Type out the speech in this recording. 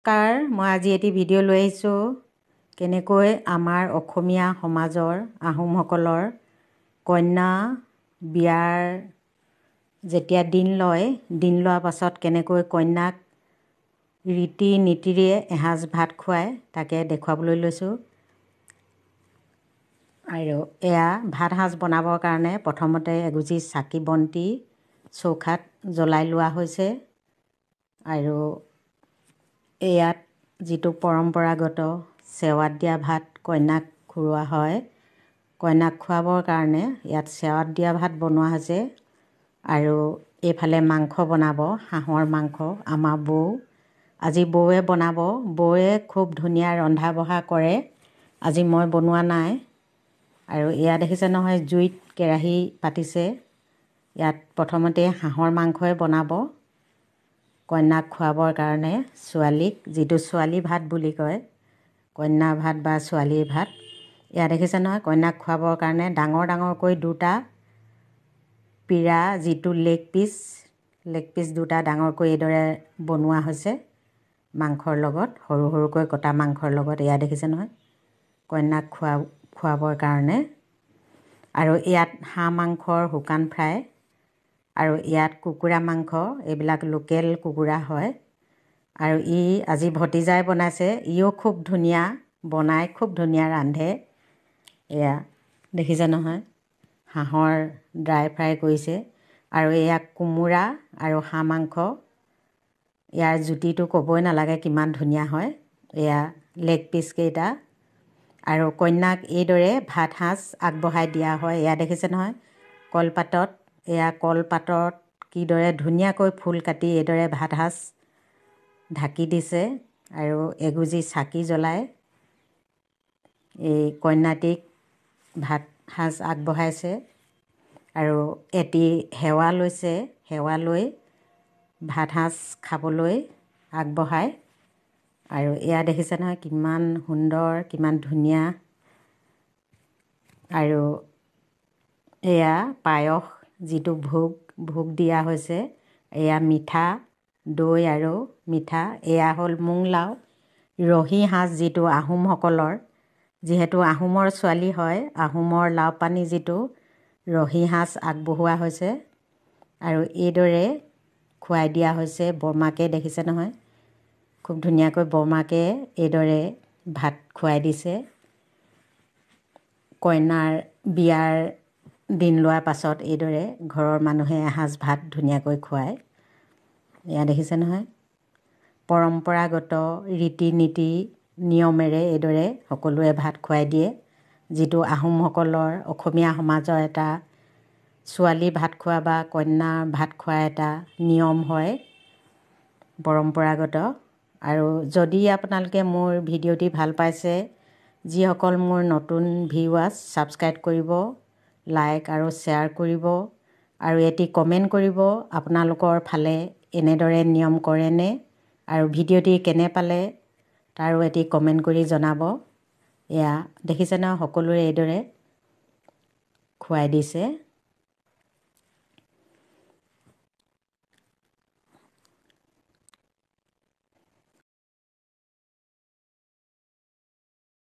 কাৰ মই আজি এটি ভিডিঅ' লৈ আহিছোঁ কেনেকৈ আমাৰ অসমীয়া সমাজৰ আহোমসকলৰ কন্যা বিয়াৰ যেতিয়া দিন লোৱাৰ পাছত কেনেকৈ কন্যাক ৰীতি নীতিৰে এসাঁজ ভাত খুৱায় তাকে দেখুৱাবলৈ লৈছোঁ। আৰু এয়া ভাত সাঁজ বনাবৰ কাৰণে প্ৰথমতে এগুছি চাকি বন্তি চৌকাত জ্বলাই লোৱা হৈছে। আৰু ইয়াত যিটো পৰম্পৰাগত চেৱাত দিয়া ভাত কন্যাক খুওৱা হয়, কন্যাক খুৱাবৰ কাৰণে ইয়াত চেৱাত দিয়া ভাত বনোৱা হৈছে। আৰু এইফালে মাংস বনাব, হাঁহৰ মাংস। আমাৰ বৌ আজি বৌৱে বনাব। বৌৱে খুব ধুনীয়া ৰন্ধা বঢ়া কৰে, আজি মই বনোৱা নাই। আৰু এয়া দেখিছে নহয়, জুইত কেৰাহী পাতিছে। ইয়াত প্ৰথমতে হাঁহৰ মাংসই বনাব কন্যাক খুৱাবৰ কাৰণে। ছোৱালীক, যিটো ছোৱালী ভাত বুলি কয়, কন্যা ভাত বা ছোৱালীৰ ভাত। এয়া দেখিছে নহয়, কন্যাক খুৱাবৰ কাৰণে ডাঙৰ ডাঙৰকৈ দুটা পিৰা, যিটো লেগ পিচ দুটা ডাঙৰকৈ এইদৰে বনোৱা হৈছে মাংসৰ লগত, সৰু সৰুকৈ কটা মাংসৰ লগত। এয়া দেখিছে নহয়, কন্যাক খুৱাবৰ কাৰণে। আৰু ইয়াত হাঁহ মাংসৰ শুকান ফ্ৰাই, আৰু ইয়াত কুকুৰা মাংস, এইবিলাক লোকেল কুকুৰা হয়। আৰু আজি ভতিজাই বনাইছে, ইও খুব ধুনীয়া বনায়, খুব ধুনীয়া ৰান্ধে। এয়া দেখিছে নহয়, হাঁহৰ ড্ৰাই ফ্ৰাই কৰিছে। আৰু এয়া কোমোৰা আৰু হাঁহ মাংস, ইয়াৰ জুতিটো ক'বই নালাগে কিমান ধুনীয়া হয়। এয়া লেগ পিচকেইটা। আৰু কন্যাক এইদৰে ভাত সাঁজ আগবঢ়াই দিয়া হয়। এয়া দেখিছে নহয়, কলপাতত, এয়া কলপাতত কিদৰে ধুনীয়াকৈ ফুল কাটি এইদৰে ভাত সাঁজ ঢাকি দিছে। আৰু এগুজি চাকি জ্বলাই এই কন্যাটিক ভাত সাঁজ আগবঢ়াইছে। আৰু এটি সেৱা লৈছে, সেৱা লৈ ভাত সাঁজ খাবলৈ আগবঢ়ায়। আৰু এয়া দেখিছে নহয়, কিমান সুন্দৰ, কিমান ধুনীয়া। আৰু এয়া পায়স, যিটো ভোগ দিয়া হৈছে। এয়া মিঠা দৈ আৰু মিঠা। এয়া হ'ল মোংলাও, ৰহি সাঁজ, যিটো আহোমসকলৰ, যিহেতু আহোমৰ ছোৱালী হয়, আহোমৰ লাও পানী যিটো ৰহি সাঁজ আগবঢ়োৱা হৈছে। আৰু এইদৰে খুৱাই দিয়া হৈছে বৰমাকে। দেখিছে নহয়, খুব ধুনীয়াকৈ বৰমাকে এইদৰে ভাত খুৱাই দিছে। কইনাৰ বিয়াৰ দিন লোৱাৰ পাছত এইদৰে ঘৰৰ মানুহে এসাঁজ ভাত ধুনীয়াকৈ খুৱায়। এয়া দেখিছে নহয়, পৰম্পৰাগত ৰীতি নীতি নিয়মেৰে এইদৰে সকলোৱে ভাত খুৱাই দিয়ে। যিটো আহোমসকলৰ, অসমীয়া সমাজৰ এটা ছোৱালী ভাত খোৱা বা কন্যা ভাত খোৱা এটা নিয়ম হয়, পৰম্পৰাগত। আৰু যদি আপোনালোকে মোৰ ভিডিঅ'টি ভাল পাইছে, যিসকল মোৰ নতুন ভিউৱাৰ্ছ, ছাবস্ক্ৰাইব কৰিব, লাইক আৰু শ্বেয়াৰ কৰিব, আৰু এটি কমেণ্ট কৰিব আপোনালোকৰ ফালে এনেদৰে নিয়ম কৰেনে, আৰু ভিডিঅ'টি কেনে পালে তাৰো এটি কমেণ্ট কৰি জনাব। এয়া দেখিছে ন, সকলোৰে এইদৰে খুৱাই দিছে।